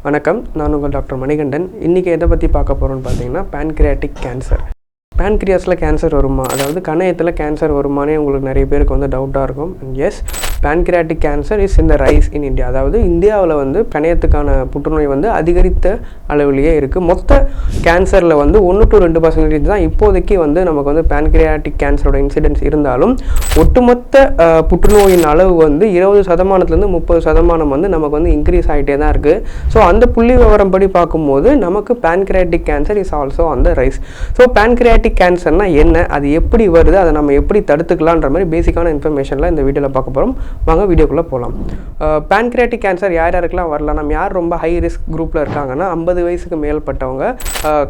வணக்கம், நான் உங்கள் டாக்டர் மணிகண்டன். இன்றைக்கி எதை பற்றி பார்க்க போகிறோன்னு பார்த்தீங்கன்னா, பேன்க்ரியாட்டிக் கேன்சர். பேன்க்ரியாஸில் கேன்சர் வருமா, அதாவது கணையத்தில் கேன்சர் வருமானே உங்களுக்கு நிறைய பேருக்கு வந்து டவுட்டாக இருக்கும். Yes, pancreatic cancer is in the rise in India. அதாவது இந்தியாவில் வந்து கணையத்துக்கான புற்றுநோய் வந்து அதிகரித்த அளவிலேயே இருக்குது. மொத்த கேன்சரில் வந்து 1 to 2% தான் இப்போதைக்கு வந்து நமக்கு வந்து பேன்க்ரியாட்டிக் கேன்சரோட இன்சிடென்ட்ஸ் இருந்தாலும், ஒட்டுமொத்த புற்றுநோயின் அளவு வந்து 20%லேருந்து 30% வந்து நமக்கு வந்து இன்க்ரீஸ் ஆகிட்டே தான் இருக்குது. ஸோ அந்த புள்ளி விவரம் படி பார்க்கும்போது நமக்கு pancreatic cancer is also on the rise. So pancreatic கேன்சர்னால் என்ன, அது எப்படி வருது, அதை நம்ம எப்படி தடுத்துக்கலான்ற மாதிரி பேசிக்கான இன்ஃபர்மேஷன்லாம் இந்த வீடியோவில் பார்க்க போகிறோம். வாங்க வீடியோக்குள்ளே போகலாம். பேன்க்ரியாட்டிக் கேன்சர் யார் யாருக்கெல்லாம் வரலாம், நம்ம யார் ரொம்ப ஹை ரிஸ்க் குரூப்பில் இருக்காங்கன்னா 50 வயசுக்கு மேல்பட்டவங்க,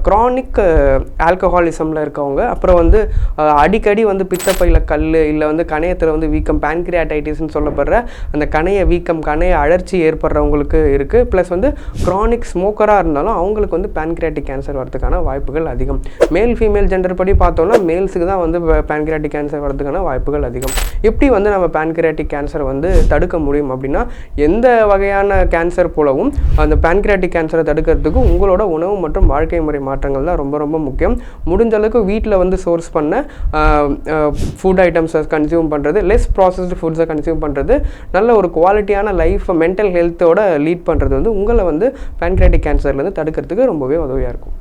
க்ரானிக் ஆல்கஹாலிசமில் இருக்கவங்க, அப்புறம் வந்து அடிக்கடி வந்து பித்தப்பையில் கல் இல்லை வந்து கணையத்தில் வந்து வீக்கம், பேன்க்ரியாடைட்டிஸ்ன்னு சொல்லப்படுற அந்த கணைய வீக்கம், கணைய அழற்சி ஏற்படுறவங்களுக்கு இருக்குது. ப்ளஸ் வந்து க்ரானிக் ஸ்மோக்கராக இருந்தாலும் அவங்களுக்கு வந்து பேன்க்ரியாட்டிக் கேன்சர் வரதுக்கான வாய்ப்புகள் அதிகம். மேல் ஃபீமேல் ஜெண்டர் படி பார்த்தோம்னா மேல்ஸுக்கு தான் வந்து பேன்க்ரியாட்டிக் கேன்சர் வரதுக்கான வாய்ப்புகள் அதிகம். எப்படி வந்து நம்ம பேன்க்ரியாட்டிக் கேன்சர் வந்து தடுக்க முடியும் அப்படின்னா, எந்த வகையான கேன்சர் போலவும் அந்த பேன்க்ரியாட்டிக் கேன்சரை தடுக்கிறதுக்கு உங்களோட உணவு மற்றும் வாழ்க்கை முறை மாற்றங்கள் தான் ரொம்ப ரொம்ப முக்கியம். முடிஞ்ச அளவுக்கு வீட்டில் வந்து சோர்ஸ் பண்ண ஃபுட் ஐட்டம்ஸை கன்சியூம் பண்ணுறது, லெஸ் ப்ராசஸ்டு ஃபுட்ஸை கன்சியூம் பண்ணுறது, நல்ல ஒரு குவாலிட்டியான லைஃப், மென்டல் ஹெல்த்தோட லீட் பண்ணுறது வந்து உங்களை வந்து பேன்க்ரியாட்டிக் கேன்சர்லேருந்து தடுக்கிறதுக்கு ரொம்பவே உதவியாக இருக்கும்.